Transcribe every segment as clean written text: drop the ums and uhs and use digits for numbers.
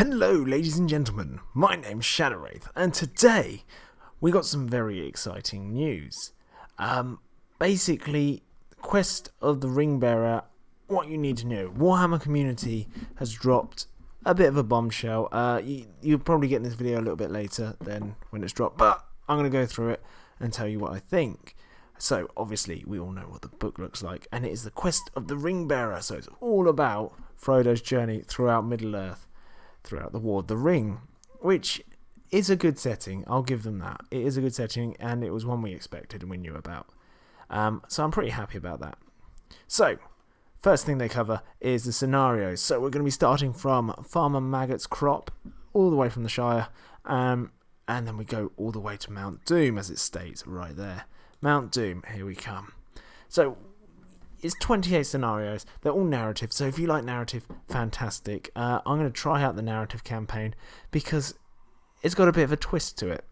Hello ladies and gentlemen, my name's Wraith, and today we got some very exciting news. Basically, Quest of the Ringbearer, what you need to know. Warhammer community has dropped a bit of a bombshell. You'll probably get this video a little bit later than when it's dropped, but I'm going to go through it and tell you what I think. So, obviously, we all know what the book looks like, and it is the Quest of the Ringbearer, so it's all about Frodo's journey throughout Middle-earth, throughout the War of the Ring, which is a good setting. I'll give them that. It is a good setting, and it was one we expected and we knew about. So I'm pretty happy about that. So, first thing they cover is the scenarios. So we're going to be starting from Farmer Maggot's crop, all the way from the Shire, and then we go all the way to Mount Doom, as it states right there. Mount Doom, here we come. So, it's 28 scenarios. They're all narrative, so if you like narrative, fantastic. I'm going to try out the narrative campaign because it's got a bit of a twist to it.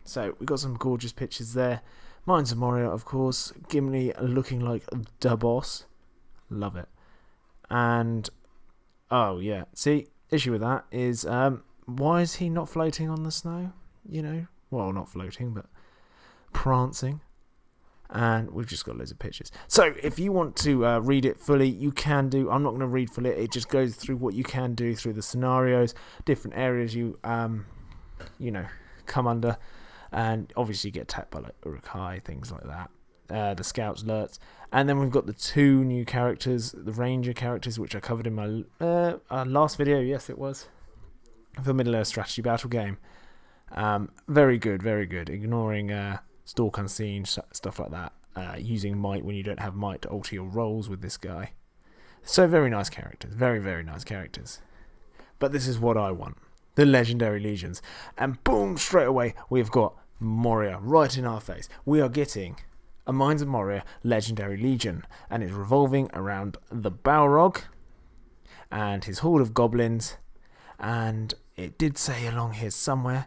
So, we've got some gorgeous pictures there. Mines of Moria, of course. Gimli looking like the boss. Love it. And, oh yeah. See, issue with that is, why is he not floating on the snow? You know? Well, not floating, but prancing. And we've just got loads of pictures. So if you want to read it fully, you can do. I'm not going to read fully. It just goes through what you can do through the scenarios, different areas you come under, and obviously you get attacked by like Uruk-hai, things like that. The scouts, alerts, and then we've got the two new characters, the ranger characters, which I covered in my last video. Yes, it was for Middle-earth strategy battle game. Very good, very good. Ignoring Stalk Unseen, stuff like that. Using might when you don't have might to alter your rolls with this guy. So very nice characters. Very, very nice characters. But this is what I want. The Legendary Legions. And boom, straight away, we've got Moria right in our face. We are getting a Mines of Moria Legendary Legion. And it's revolving around the Balrog and his horde of goblins. And it did say along here somewhere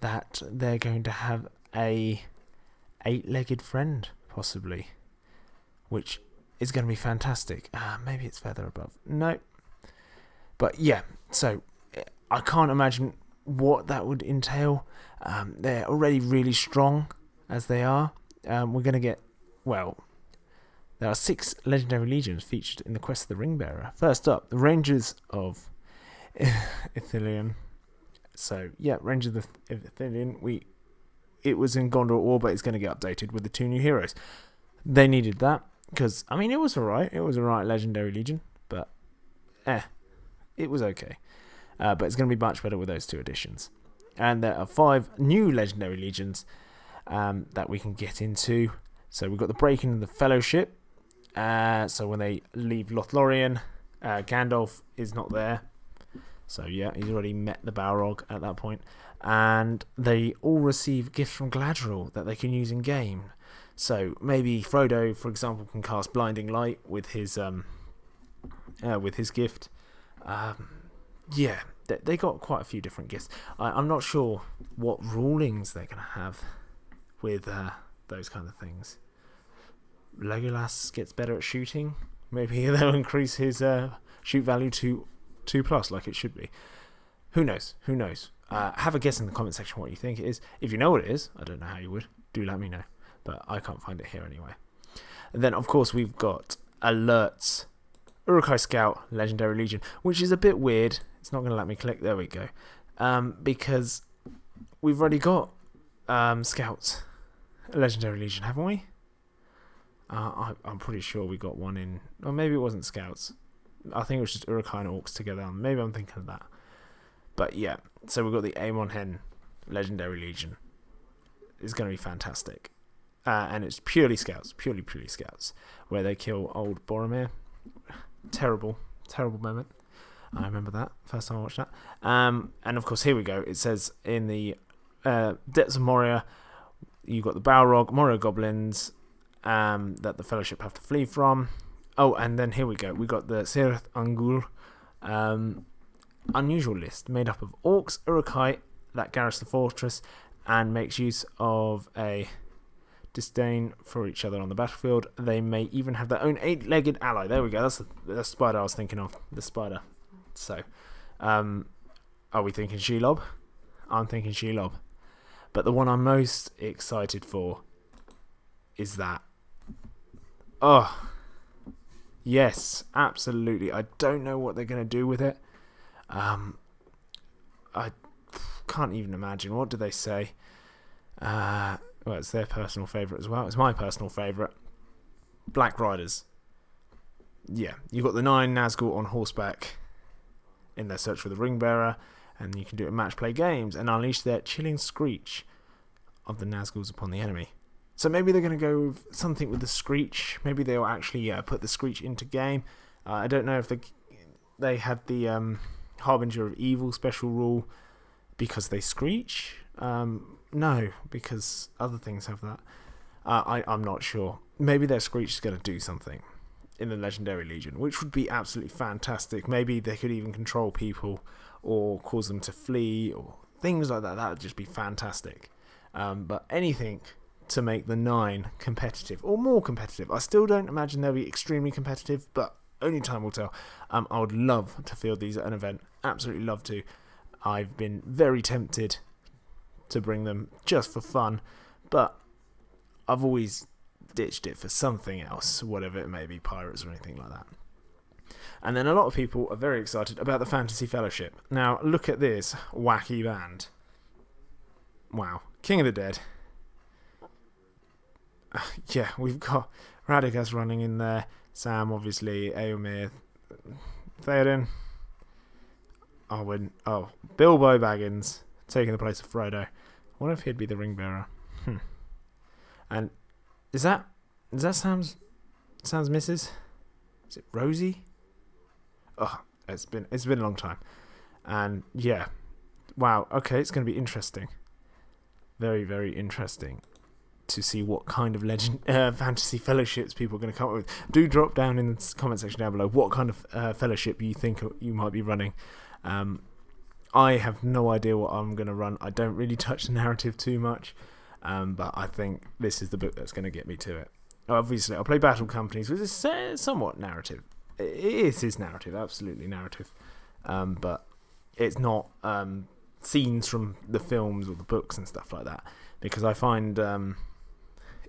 that they're going to have a 8-legged friend, possibly, which is going to be fantastic. Maybe it's further above. No. But yeah, so I can't imagine what that would entail. They're already really strong as they are. We're going to get, well, there are 6 Legendary Legions featured in the Quest of the Ringbearer. First up, the Rangers of Ithilien. So yeah, Rangers of Ithilien, it was in Gondor War, but it's going to get updated with the 2 new heroes. They needed that, because, I mean, it was alright. It was alright Legendary Legion, but, it was okay. But it's going to be much better with those 2 additions. And there are 5 new Legendary Legions that we can get into. So we've got the Breaking of the Fellowship. So when they leave Lothlorien, Gandalf is not there. So yeah, he's already met the Balrog at that point. And they all receive gifts from Galadriel that they can use in game. So maybe Frodo, for example, can cast Blinding Light with his gift. Yeah, they got quite a few different gifts. I'm not sure what rulings they're going to have with those kind of things. Legolas gets better at shooting. Maybe they'll increase his shoot value to 2+, like it should be. Who knows? Who knows? Have a guess in the comment section what you think it is. If you know what it is, I don't know how you would. Do let me know. But I can't find it here anyway. And then, of course, we've got Alerts. Uruk-hai Scout, Legendary Legion, which is a bit weird. It's not going to let me click. There we go. Because we've already got Scouts, Legendary Legion, haven't we? I'm pretty sure we got one in... Or maybe it wasn't Scouts. I think it was just Uruk-hai and Orcs together. Maybe I'm thinking of that. But yeah, so we've got the Aemon Hen Legendary Legion. It's going to be fantastic. And it's purely Scouts. Purely Scouts. Where they kill old Boromir. Terrible moment. I remember that. First time I watched that. And of course, here we go. It says in the Depths of Moria, you've got the Balrog, Moria Goblins, that the Fellowship have to flee from. Oh, and then here we go. We got the Cirith Ungol unusual list made up of Orcs, Uruk-hai that garrison the fortress and makes use of a disdain for each other on the battlefield. They may even have their own 8-legged ally. There we go. That's the spider I was thinking of. The spider. So, Are we thinking Shelob? I'm thinking Shelob. But the one I'm most excited for is that. Oh, yes, absolutely. I don't know what they're going to do with it. I can't even imagine. What do they say? Well, it's their personal favourite as well. It's my personal favourite. Black Riders. Yeah, you've got the 9 Nazgul on horseback in their search for the ring bearer, and you can do it in match play games and unleash their chilling screech of the Nazguls upon the enemy. So maybe they're going to go with something with the screech. Maybe they'll actually put the screech into game. I don't know if they had the Harbinger of Evil special rule because they screech. No, because other things have that. I'm not sure. Maybe their screech is going to do something in the Legendary Legion, which would be absolutely fantastic. Maybe they could even control people or cause them to flee or things like that. That would just be fantastic. But anything to make the 9 competitive or more competitive. I still don't imagine they'll be extremely competitive, but only time will tell. I would love to field these at an event. Absolutely love to. I've been very tempted to bring them just for fun, but I've always ditched it for something else, whatever it may be, pirates or anything like that. And then a lot of people are very excited about the Fantasy Fellowship. Now, look at this wacky band. Wow. King of the Dead. Yeah, we've got Radagast running in there. Sam, obviously. Eomer. Theoden. Bilbo Baggins taking the place of Frodo. I wonder if he'd be the ring bearer. And is that Sam's missus? Is it Rosie? Oh, it's been a long time. And yeah. Wow, okay, it's going to be interesting. Very, very interesting to see what kind of fantasy fellowships people are going to come up with. Do drop down in the comment section down below what kind of fellowship you think you might be running. I have no idea what I'm going to run. I don't really touch the narrative too much, but I think this is the book that's going to get me to it. Obviously, I'll play Battle Companies, which is somewhat narrative. It is narrative, absolutely narrative, but it's not scenes from the films or the books and stuff like that, because I find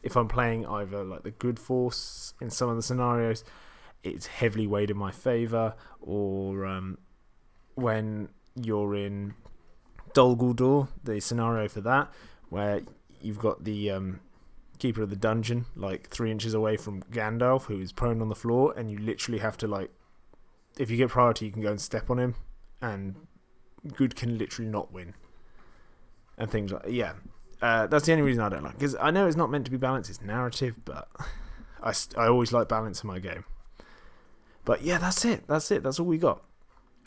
if I'm playing either like the good force in some of the scenarios, it's heavily weighed in my favour, or when you're in Dol Guldur, the scenario for that, where you've got the keeper of the dungeon like 3 inches away from Gandalf, who is prone on the floor, and you literally have to, like, if you get priority, you can go and step on him, and good can literally not win, and things like that's the only reason I don't like, because I know it's not meant to be balanced, it's narrative, but I always like balance in my game. But yeah, that's all we got.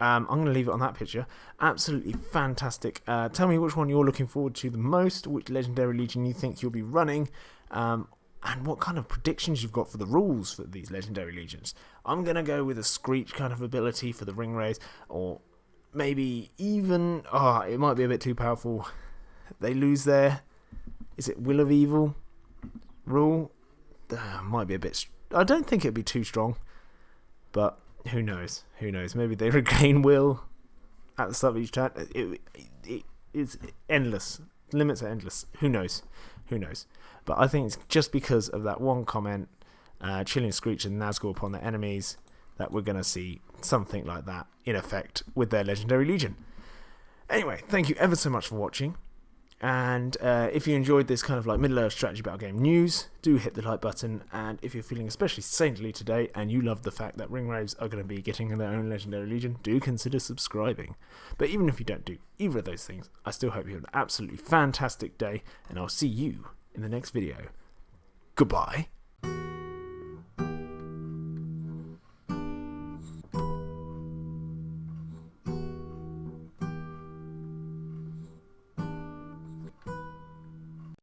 I'm going to leave it on that picture. Absolutely fantastic. Tell me which one you're looking forward to the most, which Legendary Legion you think you'll be running, and what kind of predictions you've got for the rules for these Legendary Legions. I'm going to go with a Screech kind of ability for the Ring Wraiths, or maybe even, it might be a bit too powerful. They lose their, is it Will of Evil rule? Might be a bit, I don't think it'd be too strong, but who knows? Maybe they regain will at the start of each turn. It's endless. Limits are endless. Who knows? But I think it's just because of that one comment, Chilling Screech and Nazgul upon their enemies, that we're going to see something like that in effect with their Legendary Legion. Anyway, thank you ever so much for watching. And if you enjoyed this kind of like Middle-earth strategy battle game news, do hit the like button. And if you're feeling especially saintly today and you love the fact that Ring Wraiths are going to be getting their own Legendary Legion, do consider subscribing. But even if you don't do either of those things, I still hope you have an absolutely fantastic day, and I'll see you in the next video. Goodbye.